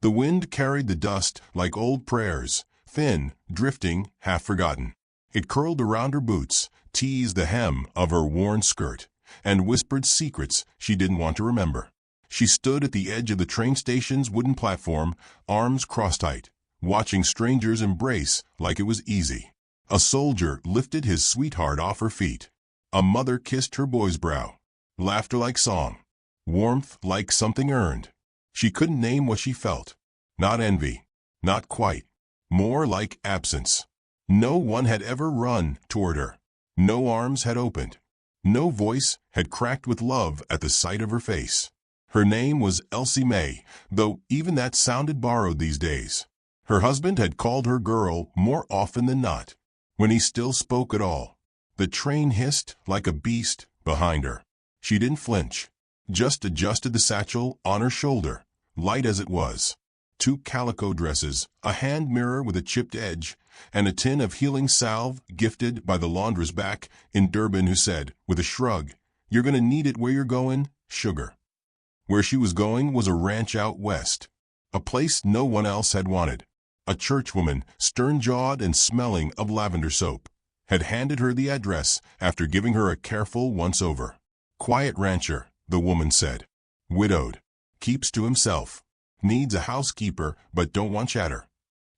The wind carried the dust like old prayers, thin, drifting, half forgotten. It curled around her boots, teased the hem of her worn skirt, and whispered secrets she didn't want to remember. She stood at the edge of the train station's wooden platform, arms cross-tight, watching strangers embrace like it was easy. A soldier lifted his sweetheart off her feet. A mother kissed her boy's brow. Laughter like song. Warmth like something earned. She couldn't name what she felt. Not envy. Not quite. More like absence. No one had ever run toward her. No arms had opened. No voice had cracked with love at the sight of her face. Her name was Elsie May, though even that sounded borrowed these days. Her husband had called her girl more often than not, when he still spoke at all. The train hissed like a beast behind her. She didn't flinch, just adjusted the satchel on her shoulder, light as it was. 2 calico dresses, a hand mirror with a chipped edge, and a tin of healing salve gifted by the laundress back in Durban who said, with a shrug, "You're going to need it where you're going, sugar." Where she was going was a ranch out west, a place no one else had wanted. A churchwoman, stern-jawed and smelling of lavender soap, had handed her the address after giving her a careful once-over. Quiet rancher, the woman said. Widowed. Keeps to himself. Needs a housekeeper but don't want chatter.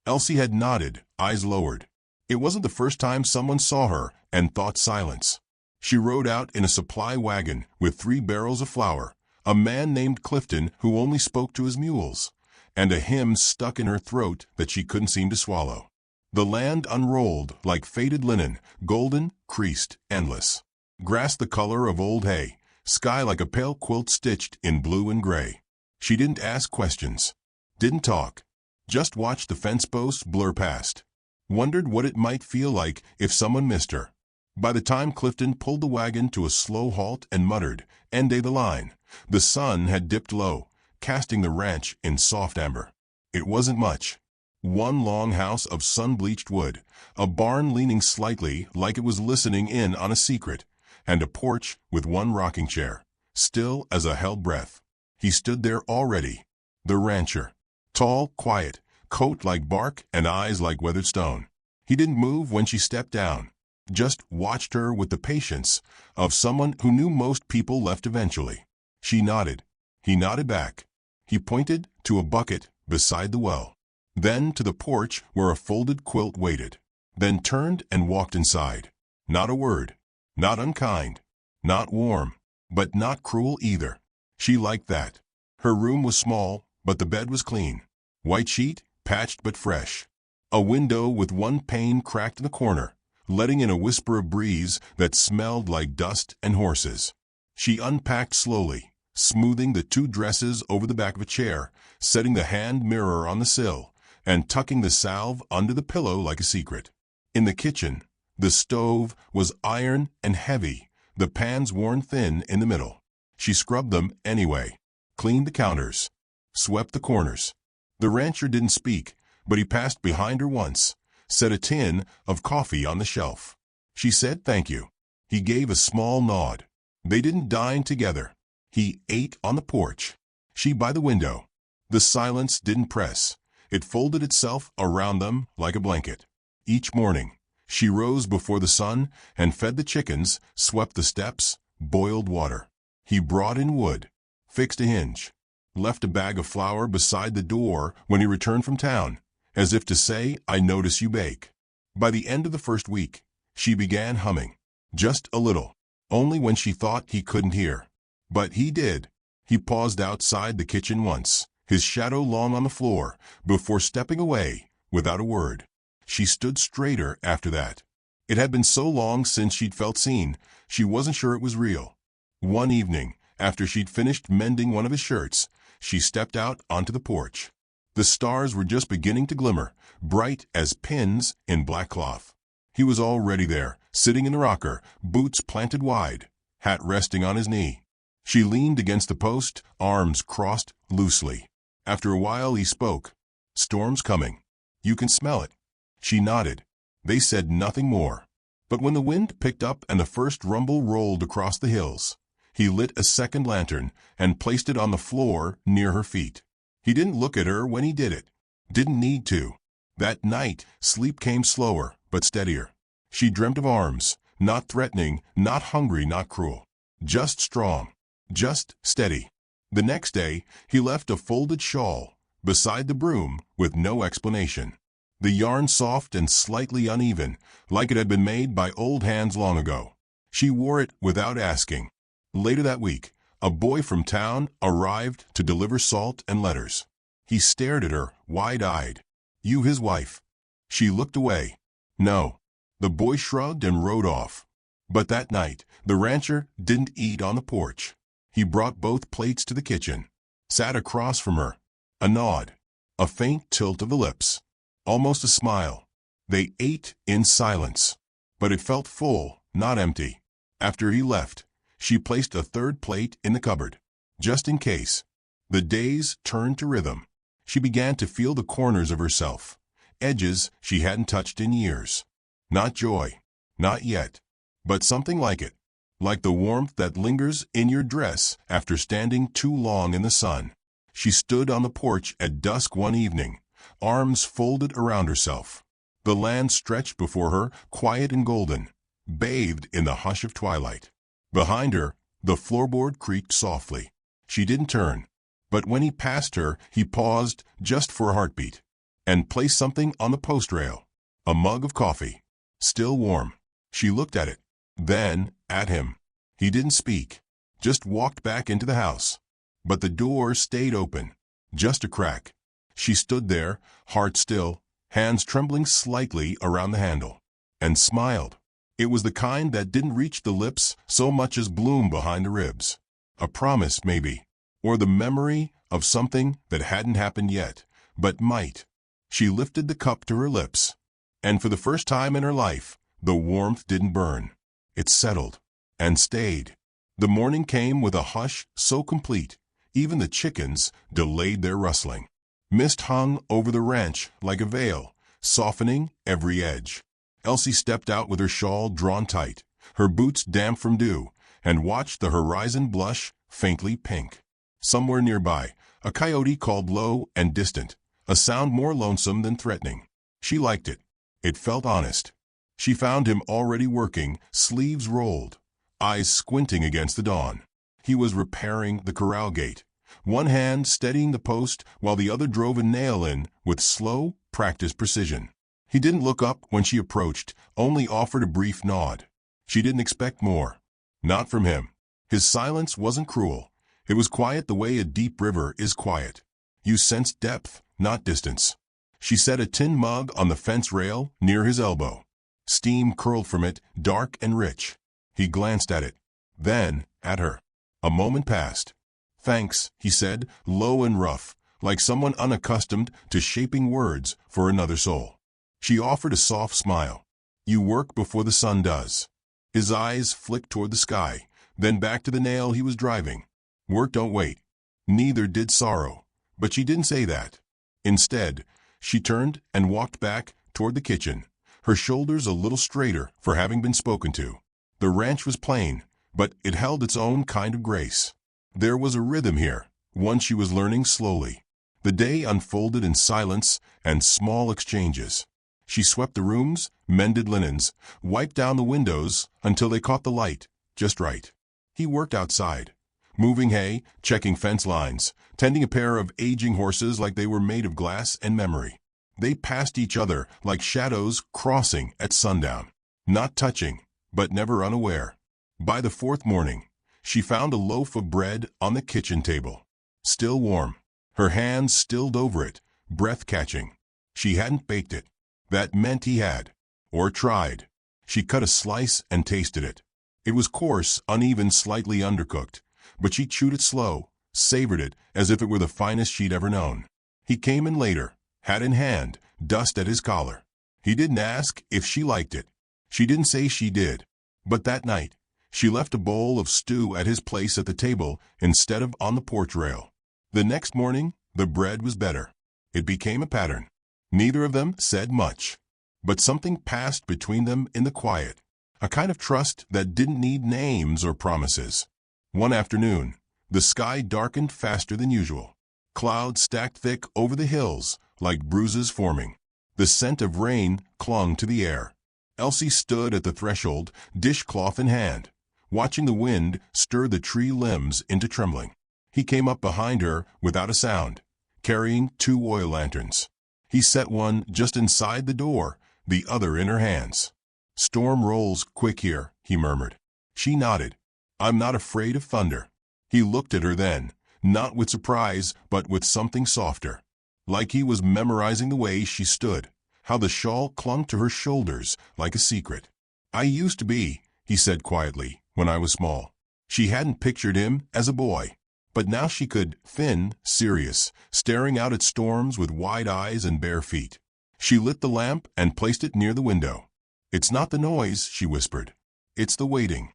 Elsie had nodded, eyes lowered. It wasn't the first time someone saw her and thought silence. She rode out in a supply wagon with 3 barrels of flour, a man named Clifton who only spoke to his mules, and a hymn stuck in her throat that she couldn't seem to swallow. The land unrolled like faded linen, golden, creased, endless. Grass the color of old hay, sky like a pale quilt stitched in blue and gray. She didn't ask questions, didn't talk, just watched the fence posts blur past. Wondered what it might feel like if someone missed her. By the time Clifton pulled the wagon to a slow halt and muttered, "End the line," the sun had dipped low, casting the ranch in soft amber. It wasn't much. 1 long house of sun-bleached wood, a barn leaning slightly like it was listening in on a secret, and a porch with 1 rocking chair, still as a held breath. He stood there already, the rancher. Tall, quiet, coat like bark and eyes like weathered stone. He didn't move when she stepped down, just watched her with the patience of someone who knew most people left eventually. She nodded. He nodded back. He pointed to a bucket beside the well, then to the porch where a folded quilt waited, then turned and walked inside. Not a word. Not unkind. Not warm. But not cruel either. She liked that. Her room was small, but the bed was clean. White sheet, patched but fresh. A window with 1 pane cracked in the corner, letting in a whisper of breeze that smelled like dust and horses. She unpacked slowly, smoothing the 2 dresses over the back of a chair, setting the hand mirror on the sill, and tucking the salve under the pillow like a secret. In the kitchen, the stove was iron and heavy, the pans worn thin in the middle. She scrubbed them anyway, cleaned the counters, swept the corners. The rancher didn't speak, but he passed behind her once, set a tin of coffee on the shelf. She said thank you. He gave a small nod. They didn't dine together. He ate on the porch, she by the window. The silence didn't press. It folded itself around them like a blanket. Each morning, she rose before the sun and fed the chickens, swept the steps, boiled water. He brought in wood, fixed a hinge, left a bag of flour beside the door when he returned from town, as if to say, "I notice you bake." By the end of the first week, she began humming, just a little, only when she thought he couldn't hear. But he did. He paused outside the kitchen once, his shadow long on the floor, before stepping away without a word. She stood straighter after that. It had been so long since she'd felt seen, she wasn't sure it was real. One evening, after she'd finished mending one of his shirts, she stepped out onto the porch. The stars were just beginning to glimmer, bright as pins in black cloth. He was already there, sitting in the rocker, boots planted wide, hat resting on his knee. She leaned against the post, arms crossed loosely. After a while he spoke. "Storm's coming. You can smell it." She nodded. They said nothing more. But when the wind picked up and the first rumble rolled across the hills, he lit a second lantern and placed it on the floor near her feet. He didn't look at her when he did it. Didn't need to. That night, sleep came slower, but steadier. She dreamt of arms, not threatening, not hungry, not cruel. Just strong. Just steady. The next day, he left a folded shawl beside the broom with no explanation. The yarn soft and slightly uneven, like it had been made by old hands long ago. She wore it without asking. Later that week, a boy from town arrived to deliver salt and letters. He stared at her, wide-eyed. "You his wife?" She looked away. "No." The boy shrugged and rode off. But that night, the rancher didn't eat on the porch. He brought both plates to the kitchen, sat across from her. A nod, a faint tilt of the lips, almost a smile. They ate in silence. But it felt full, not empty. After he left, she placed a third plate in the cupboard, just in case. The days turned to rhythm. She began to feel the corners of herself, edges she hadn't touched in years. Not joy, not yet, but something like it, like the warmth that lingers in your dress after standing too long in the sun. She stood on the porch at dusk one evening, arms folded around herself. The land stretched before her, quiet and golden, bathed in the hush of twilight. Behind her, the floorboard creaked softly. She didn't turn, but when he passed her, he paused just for a heartbeat, and placed something on the post rail. A mug of coffee, still warm. She looked at it, then at him. He didn't speak, just walked back into the house. But the door stayed open, just a crack. She stood there, heart still, hands trembling slightly around the handle, and smiled. It was the kind that didn't reach the lips so much as bloom behind the ribs. A promise, maybe, or the memory of something that hadn't happened yet, but might. She lifted the cup to her lips, and for the first time in her life, the warmth didn't burn. It settled, and stayed. The morning came with a hush so complete, even the chickens delayed their rustling. Mist hung over the ranch like a veil, softening every edge. Elsie stepped out with her shawl drawn tight, her boots damp from dew, and watched the horizon blush faintly pink. Somewhere nearby, a coyote called low and distant, a sound more lonesome than threatening. She liked it. It felt honest. She found him already working, sleeves rolled, eyes squinting against the dawn. He was repairing the corral gate, one hand steadying the post while the other drove a nail in with slow, practiced precision. He didn't look up when she approached, only offered a brief nod. She didn't expect more. Not from him. His silence wasn't cruel. It was quiet the way a deep river is quiet. You sensed depth, not distance. She set a tin mug on the fence rail near his elbow. Steam curled from it, dark and rich. He glanced at it, then at her. A moment passed. "Thanks," he said, low and rough, like someone unaccustomed to shaping words for another soul. She offered a soft smile. "You work before the sun does." His eyes flicked toward the sky, then back to the nail he was driving. Work don't wait. Neither did sorrow. But she didn't say that. Instead, she turned and walked back toward the kitchen, her shoulders a little straighter for having been spoken to. The ranch was plain, but it held its own kind of grace. There was a rhythm here, one she was learning slowly. The day unfolded in silence and small exchanges. She swept the rooms, mended linens, wiped down the windows until they caught the light, just right. He worked outside, moving hay, checking fence lines, tending a pair of aging horses like they were made of glass and memory. They passed each other like shadows crossing at sundown, not touching, but never unaware. By the fourth morning, she found a loaf of bread on the kitchen table, still warm. Her hands stilled over it, breath-catching. She hadn't baked it. That meant he had, or tried. She cut a slice and tasted it. It was coarse, uneven, slightly undercooked, but she chewed it slow, savored it as if it were the finest she'd ever known. He came in later, hat in hand, dust at his collar. He didn't ask if she liked it. She didn't say she did. But that night, she left a bowl of stew at his place at the table instead of on the porch rail. The next morning, the bread was better. It became a pattern. Neither of them said much, but something passed between them in the quiet, a kind of trust that didn't need names or promises. One afternoon, the sky darkened faster than usual. Clouds stacked thick over the hills, like bruises forming. The scent of rain clung to the air. Elsie stood at the threshold, dishcloth in hand, watching the wind stir the tree limbs into trembling. He came up behind her without a sound, carrying 2 oil lanterns. He set one just inside the door, the other in her hands. "Storm rolls quick here," he murmured. She nodded. "I'm not afraid of thunder." He looked at her then, not with surprise, but with something softer. Like he was memorizing the way she stood, how the shawl clung to her shoulders like a secret. "I used to be," he said quietly, "when I was small." She hadn't pictured him as a boy, but now she could, thin, serious, staring out at storms with wide eyes and bare feet. She lit the lamp and placed it near the window. "It's not the noise," she whispered. "It's the waiting."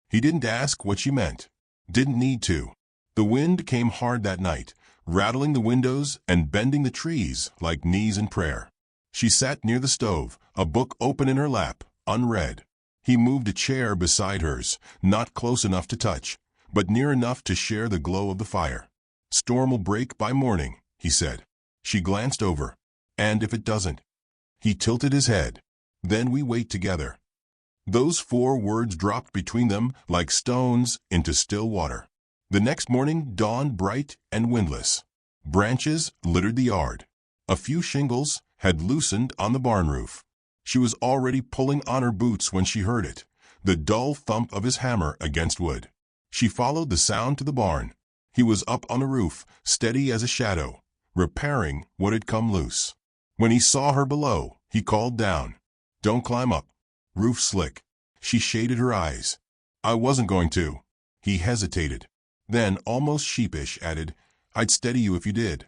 He didn't ask what she meant. Didn't need to. The wind came hard that night, rattling the windows and bending the trees like knees in prayer. She sat near the stove, a book open in her lap, unread. He moved a chair beside hers, not close enough to touch, but near enough to share the glow of the fire. "Storm will break by morning," he said. She glanced over. "And if it doesn't?" He tilted his head. "Then we wait together." Those 4 words dropped between them like stones into still water. The next morning dawned bright and windless. Branches littered the yard. A few shingles had loosened on the barn roof. She was already pulling on her boots when she heard it, the dull thump of his hammer against wood. She followed the sound to the barn. He was up on the roof, steady as a shadow, repairing what had come loose. When he saw her below, he called down, "Don't climb up. Roof slick." She shaded her eyes. "I wasn't going to." He hesitated. Then, almost sheepish, added, "I'd steady you if you did."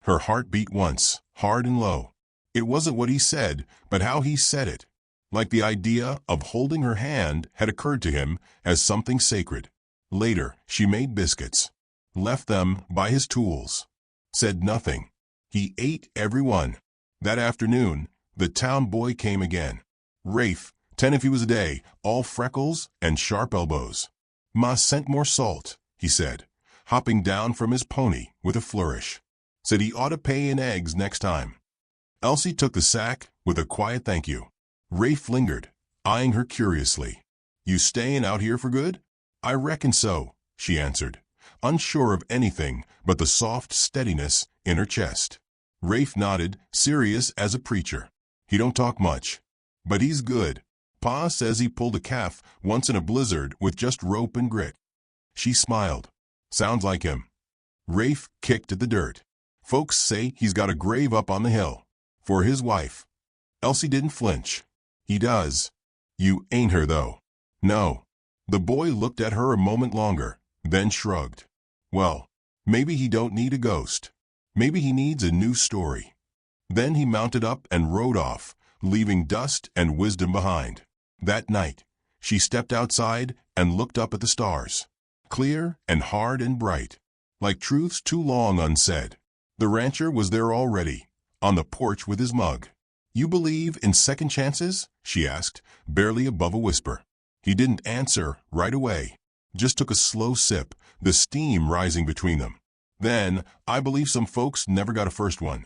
Her heart beat once, hard and low. It wasn't what he said, but how he said it. Like the idea of holding her hand had occurred to him as something sacred. Later, she made biscuits. Left them by his tools. Said nothing. He ate every one. That afternoon, the town boy came again. Rafe, 10 if he was a day, all freckles and sharp elbows. "Ma sent more salt," he said, hopping down from his pony with a flourish. Said he ought to pay in eggs next time. Elsie took the sack with a quiet thank you. Rafe lingered, eyeing her curiously. "You stayin' out here for good?" "I reckon so," she answered, unsure of anything but the soft steadiness in her chest. Rafe nodded, serious as a preacher. "He don't talk much, but he's good. Pa says he pulled a calf once in a blizzard with just rope and grit." She smiled. "Sounds like him." Rafe kicked at the dirt. "Folks say he's got a grave up on the hill. For his wife." Elsie didn't flinch. "He does." "You ain't her, though." "No." The boy looked at her a moment longer, then shrugged. "Well, maybe he don't need a ghost. Maybe he needs a new story." Then he mounted up and rode off, leaving dust and wisdom behind. That night, she stepped outside and looked up at the stars. Clear and hard and bright, like truths too long unsaid. The rancher was there already, on the porch with his mug. "You believe in second chances?" she asked, barely above a whisper. He didn't answer right away, just took a slow sip, the steam rising between them. Then, "I believe some folks never got a first one."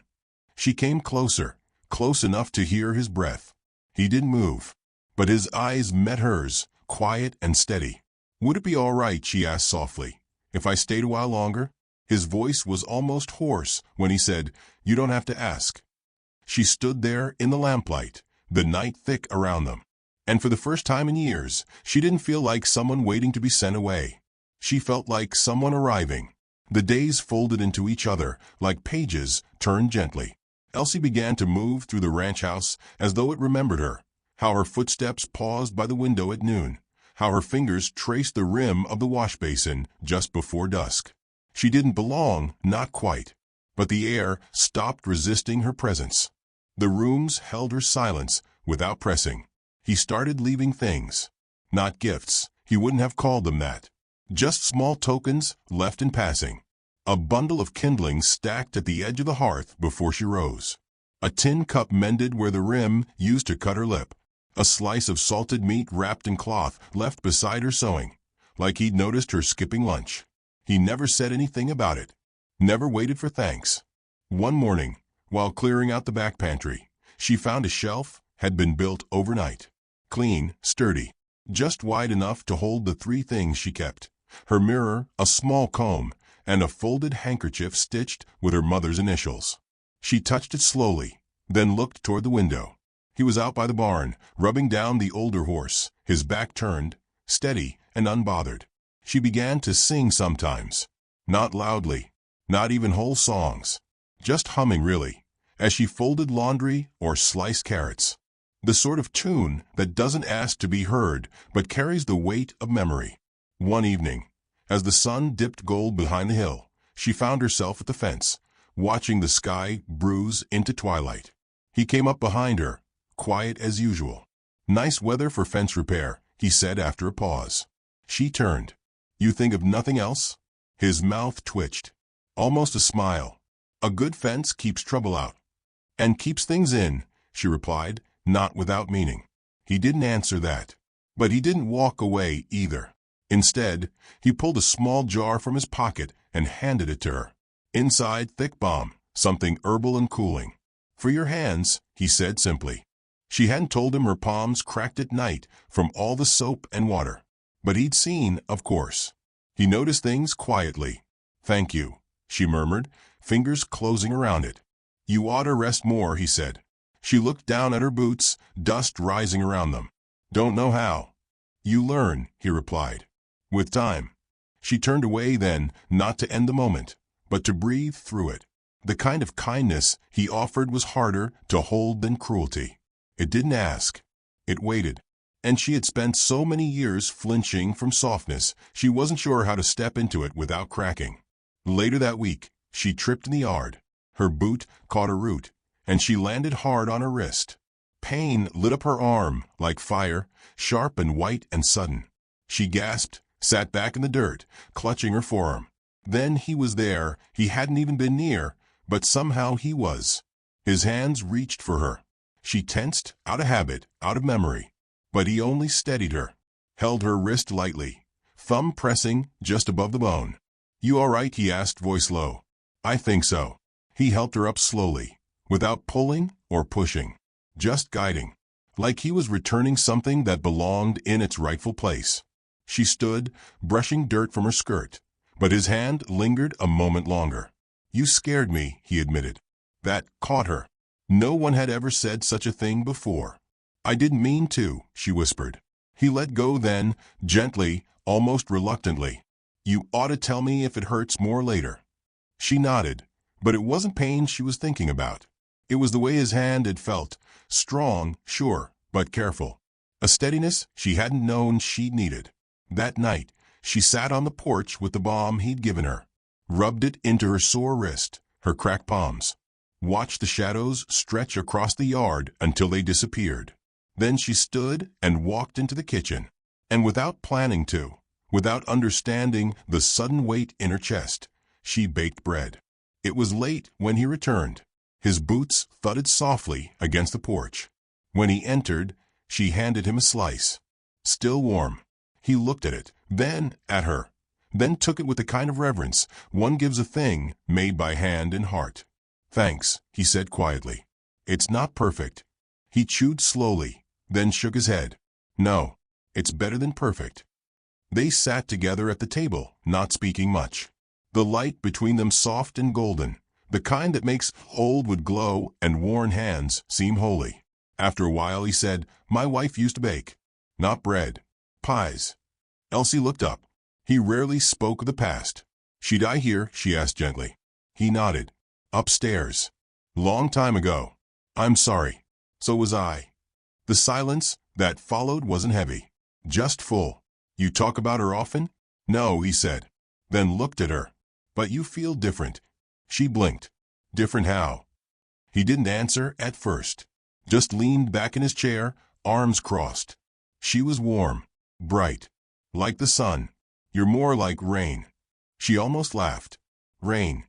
She came closer, close enough to hear his breath. He didn't move, but his eyes met hers, quiet and steady. "Would it be all right," she asked softly, "if I stayed a while longer?" His voice was almost hoarse when he said, "You don't have to ask." She stood there in the lamplight, the night thick around them. And for the first time in years, she didn't feel like someone waiting to be sent away. She felt like someone arriving. The days folded into each other like pages turned gently. Elsie began to move through the ranch house as though it remembered her, how her footsteps paused by the window at noon, how her fingers traced the rim of the wash basin just before dusk. She didn't belong, not quite, but the air stopped resisting her presence. The rooms held her silence without pressing. He started leaving things. Not gifts, he wouldn't have called them that. Just small tokens left in passing. A bundle of kindling stacked at the edge of the hearth before she rose. A tin cup mended where the rim used to cut her lip. A slice of salted meat wrapped in cloth left beside her sewing, like he'd noticed her skipping lunch. He never said anything about it. never waited for thanks. One morning, while clearing out the back pantry, she found a shelf had been built overnight. Clean, sturdy, just wide enough to hold the three things she kept: her mirror, a small comb, and a folded handkerchief stitched with her mother's initials. She touched it slowly, then looked toward the window. He was out by the barn, rubbing down the older horse, his back turned, steady and unbothered. She began to sing sometimes. Not loudly, not even whole songs. Just humming, really, as she folded laundry or sliced carrots. The sort of tune that doesn't ask to be heard but carries the weight of memory. One evening, as the sun dipped gold behind the hill, she found herself at the fence, watching the sky bruise into twilight. He came up behind her, quiet as usual. "Nice weather for fence repair," he said after a pause. She turned. "You think of nothing else?" His mouth twitched. Almost a smile. "A good fence keeps trouble out." "And keeps things in," she replied, not without meaning. He didn't answer that. But he didn't walk away either. Instead, he pulled a small jar from his pocket and handed it to her. Inside, thick balm, something herbal and cooling. "For your hands," he said simply. She hadn't told him her palms cracked at night from all the soap and water. But he'd seen, of course. He noticed things quietly. "Thank you," she murmured, fingers closing around it. "You ought to rest more," he said. She looked down at her boots, dust rising around them. "Don't know how." "You learn," he replied. "With time." She turned away then, not to end the moment, but to breathe through it. The kind of kindness he offered was harder to hold than cruelty. It didn't ask. It waited. And she had spent so many years flinching from softness, she wasn't sure how to step into it without cracking. Later that week, she tripped in the yard. Her boot caught a root, and she landed hard on her wrist. Pain lit up her arm like fire, sharp and white and sudden. She gasped, sat back in the dirt, clutching her forearm. Then he was there. He hadn't even been near, but somehow he was. His hands reached for her. She tensed, out of habit, out of memory. But he only steadied her, held her wrist lightly, thumb pressing just above the bone. "You all right?" he asked, voice low. "I think so." He helped her up slowly, without pulling or pushing, just guiding, like he was returning something that belonged in its rightful place. She stood, brushing dirt from her skirt, but his hand lingered a moment longer. "You scared me," he admitted. That caught her. No one had ever said such a thing before. "I didn't mean to," she whispered. He let go then, gently, almost reluctantly. "You ought to tell me if it hurts more later." She nodded, but it wasn't pain she was thinking about. It was the way his hand had felt, strong, sure, but careful. A steadiness she hadn't known she needed. That night, she sat on the porch with the balm he'd given her, rubbed it into her sore wrist, her cracked palms, watched the shadows stretch across the yard until they disappeared. Then she stood and walked into the kitchen, and without planning to, without understanding the sudden weight in her chest, she baked bread. It was late when he returned. His boots thudded softly against the porch. When he entered, she handed him a slice. Still warm. He looked at it, then at her, then took it with the kind of reverence one gives a thing made by hand and heart. "Thanks," he said quietly. "It's not perfect." He chewed slowly, then shook his head. "No, it's better than perfect." They sat together at the table, not speaking much. The light between them soft and golden, the kind that makes old wood glow and worn hands seem holy. After a while he said, "My wife used to bake. Not bread. Pies." Elsie looked up. He rarely spoke of the past. "She'd I hear?" she asked gently. He nodded. "Upstairs. Long time ago." "I'm sorry." "So was I." The silence that followed wasn't heavy, just full. "You talk about her often?" "No," he said, then looked at her. "But you feel different." She blinked. "Different how?" He didn't answer at first, just leaned back in his chair, arms crossed. She was warm, bright, like the sun. "You're more like rain." She almost laughed. "Rain."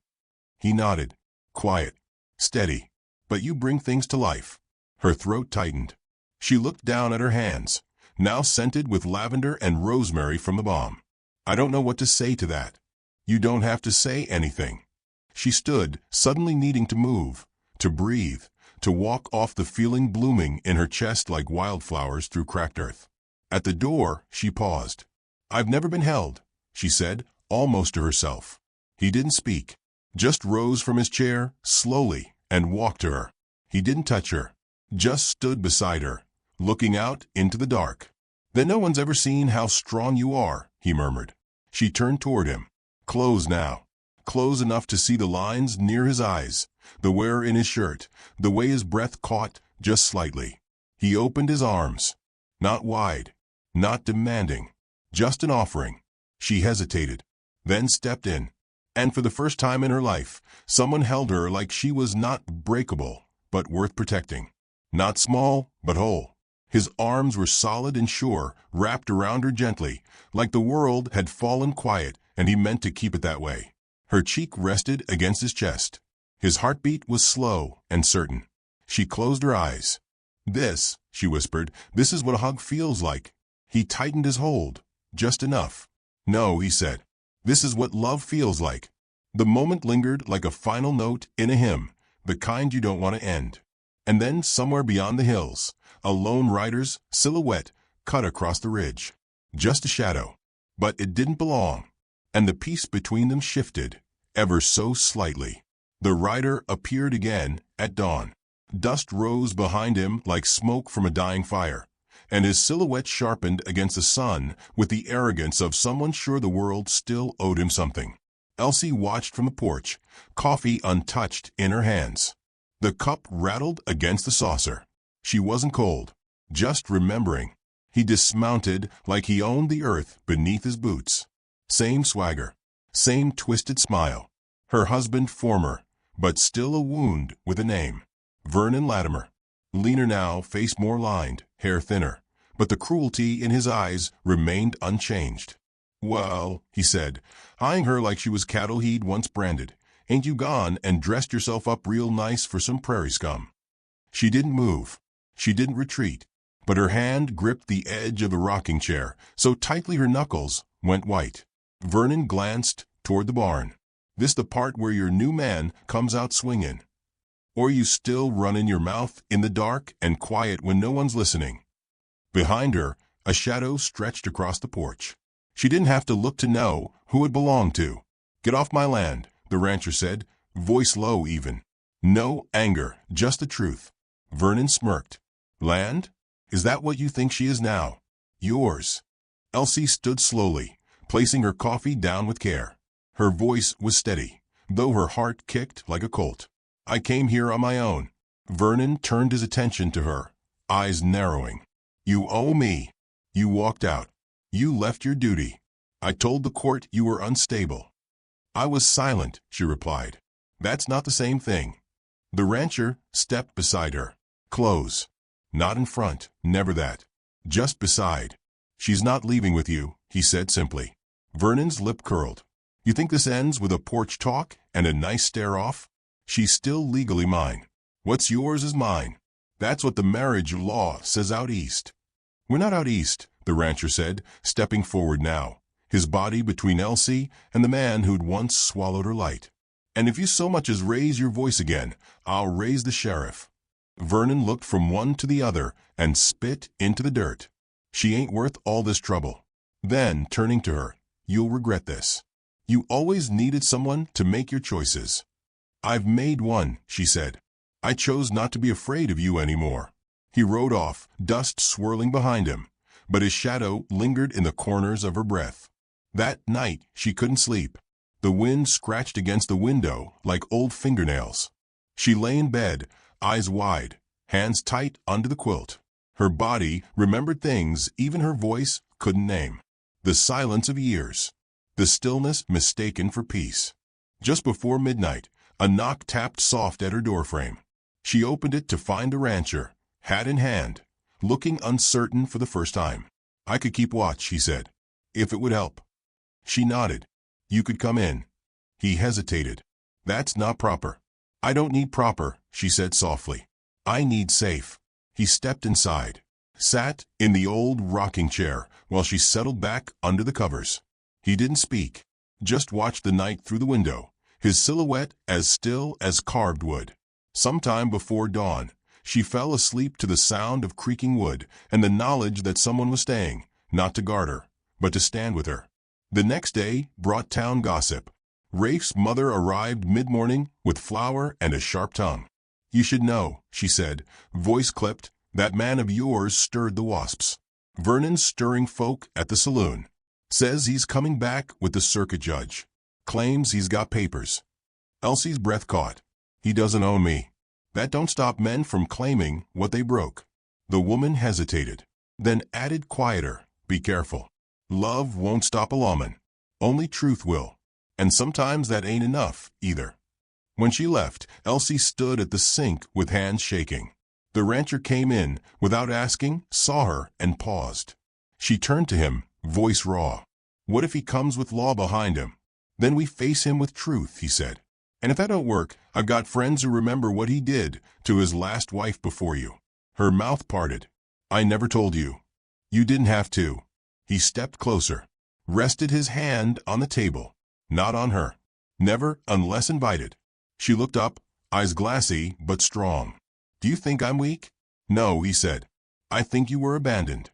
He nodded. "Quiet, steady, but you bring things to life." Her throat tightened. She looked down at her hands, now scented with lavender and rosemary from the balm. "I don't know what to say to that." "You don't have to say anything." She stood, suddenly needing to move, to breathe, to walk off the feeling blooming in her chest like wildflowers through cracked earth. At the door, she paused. "I've never been held," she said, almost to herself. He didn't speak, just rose from his chair, slowly, and walked to her. He didn't touch her, just stood beside her, looking out into the dark. "Then no one's ever seen how strong you are," he murmured. She turned toward him. Close now. Close enough to see the lines near his eyes, the wear in his shirt, the way his breath caught just slightly. He opened his arms. Not wide, not demanding, just an offering. She hesitated, then stepped in. And for the first time in her life, someone held her like she was not breakable, but worth protecting. Not small, but whole. His arms were solid and sure, wrapped around her gently, like the world had fallen quiet and he meant to keep it that way. Her cheek rested against his chest. His heartbeat was slow and certain. She closed her eyes. "This," she whispered, "this is what a hug feels like." He tightened his hold, just enough. "No," he said. "This is what love feels like." The moment lingered like a final note in a hymn, the kind you don't want to end. And then somewhere beyond the hills, a lone rider's silhouette cut across the ridge. Just a shadow. But it didn't belong. And the peace between them shifted, ever so slightly. The rider appeared again at dawn. Dust rose behind him like smoke from a dying fire, and his silhouette sharpened against the sun with the arrogance of someone sure the world still owed him something. Elsie watched from the porch, coffee untouched in her hands. The cup rattled against the saucer. She wasn't cold, just remembering. He dismounted like he owned the earth beneath his boots. Same swagger, same twisted smile. Her husband former, but still a wound with a name. Vernon Latimer. Leaner now, face more lined, hair thinner, but the cruelty in his eyes remained unchanged. "Well," he said, eyeing her like she was cattle he'd once branded, "ain't you gone and dressed yourself up real nice for some prairie scum?" She didn't move. She didn't retreat, but her hand gripped the edge of the rocking chair so tightly her knuckles went white. Vernon glanced toward the barn. "This the part where your new man comes out swinging? Or you still running your mouth in the dark and quiet when no one's listening?" Behind her, a shadow stretched across the porch. She didn't have to look to know who it belonged to. "Get off my land," the rancher said, voice low even. No anger, just the truth. Vernon smirked. "Land? Is that what you think she is now?" "Yours." Elsie stood slowly, placing her coffee down with care. Her voice was steady, though her heart kicked like a colt. "I came here on my own." Vernon turned his attention to her, eyes narrowing. "You owe me. You walked out. You left your duty. I told the court you were unstable." "I was silent," she replied. "That's not the same thing." The rancher stepped beside her. "Close. Not in front, never that. Just beside." "She's not leaving with you," he said simply. Vernon's lip curled. "You think this ends with a porch talk and a nice stare off?" "She's still legally mine. What's yours is mine. That's what the marriage law says out east." "We're not out east," the rancher said, stepping forward now, his body between Elsie and the man who'd once swallowed her light. "And if you so much as raise your voice again, I'll raise the sheriff." Vernon looked from one to the other and spit into the dirt. "She ain't worth all this trouble." Then, turning to her, "You'll regret this. You always needed someone to make your choices." "I've made one," she said. "I chose not to be afraid of you anymore." He rode off, dust swirling behind him, but his shadow lingered in the corners of her breath. That night she couldn't sleep. The wind scratched against the window like old fingernails. She lay in bed, eyes wide, hands tight under the quilt. Her body remembered things even her voice couldn't name. The silence of years. The stillness mistaken for peace. Just before midnight, a knock tapped soft at her doorframe. She opened it to find the rancher, hat in hand, looking uncertain for the first time. "I could keep watch," he said, "if it would help." She nodded. "You could come in." He hesitated. "That's not proper." "I don't need proper," she said softly. "I need safe." He stepped inside, sat in the old rocking chair while she settled back under the covers. He didn't speak, just watched the night through the window, his silhouette as still as carved wood. Sometime before dawn, she fell asleep to the sound of creaking wood and the knowledge that someone was staying, not to guard her, but to stand with her. The next day brought town gossip. Rafe's mother arrived mid-morning with flour and a sharp tongue. "You should know," she said, voice clipped, "that man of yours stirred the wasps. Vernon's stirring folk at the saloon. Says he's coming back with the circuit judge. Claims he's got papers." Elsie's breath caught. "He doesn't own me." That don't stop men from claiming what they broke. The woman hesitated, then added quieter, "Be careful. Love won't stop a lawman. Only truth will. And sometimes that ain't enough, either." When she left, Elsie stood at the sink with hands shaking. The rancher came in, without asking, saw her, and paused. She turned to him, voice raw. "What if he comes with law behind him? Then we face him with truth," he said. "And if that don't work, I've got friends who remember what he did to his last wife before you." Her mouth parted. "I never told you." "You didn't have to." He stepped closer, rested his hand on the table. "Not on her. Never unless invited." She looked up, eyes glassy but strong. "Do you think I'm weak?" "No," he said. "I think you were abandoned."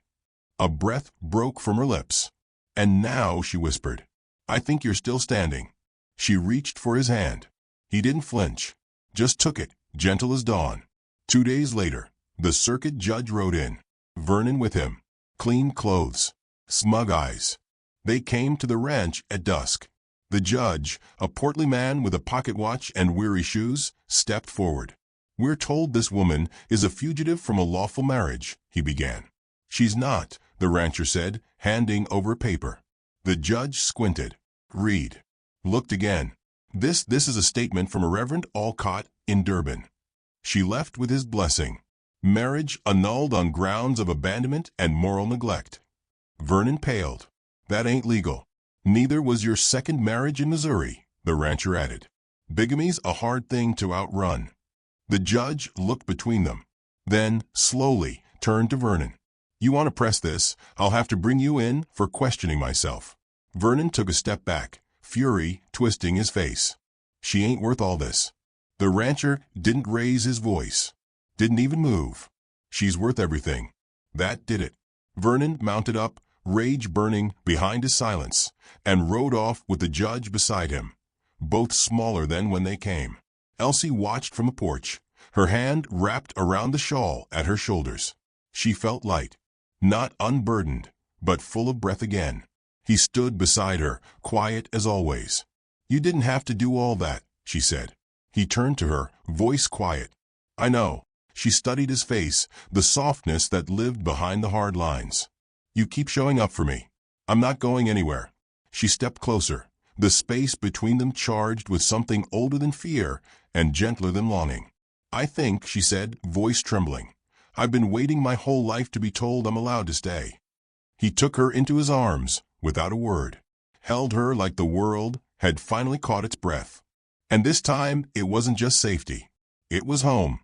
A breath broke from her lips. "And now," she whispered, "I think you're still standing." She reached for his hand. He didn't flinch, just took it, gentle as dawn. 2 days later, the circuit judge rode in, Vernon with him. Clean clothes, smug eyes. They came to the ranch at dusk. The judge, a portly man with a pocket watch and weary shoes, stepped forward. "We're told this woman is a fugitive from a lawful marriage," he began. "She's not," the rancher said, handing over a paper. The judge squinted. "Read." Looked again. This is a statement from a Reverend Alcott in Durban. She left with his blessing. Marriage annulled on grounds of abandonment and moral neglect." Vernon paled. "That ain't legal." "Neither was your second marriage in Missouri," the rancher added. "Bigamy's a hard thing to outrun." The judge looked between them, then, slowly, turned to Vernon. "You want to press this, I'll have to bring you in for questioning myself." Vernon took a step back, fury twisting his face. "She ain't worth all this." The rancher didn't raise his voice, didn't even move. "She's worth everything." That did it. Vernon mounted up, rage burning behind his silence, and rode off with the judge beside him, both smaller than when they came. Elsie watched from the porch, her hand wrapped around the shawl at her shoulders. She felt light, not unburdened, but full of breath again. He stood beside her, quiet as always. "You didn't have to do all that," she said. He turned to her, voice quiet. "I know." She studied his face, the softness that lived behind the hard lines. "You keep showing up for me. I'm not going anywhere." She stepped closer, the space between them charged with something older than fear and gentler than longing. "I think," she said, voice trembling, "I've been waiting my whole life to be told I'm allowed to stay." He took her into his arms, without a word, held her like the world had finally caught its breath. And this time, it wasn't just safety. It was home.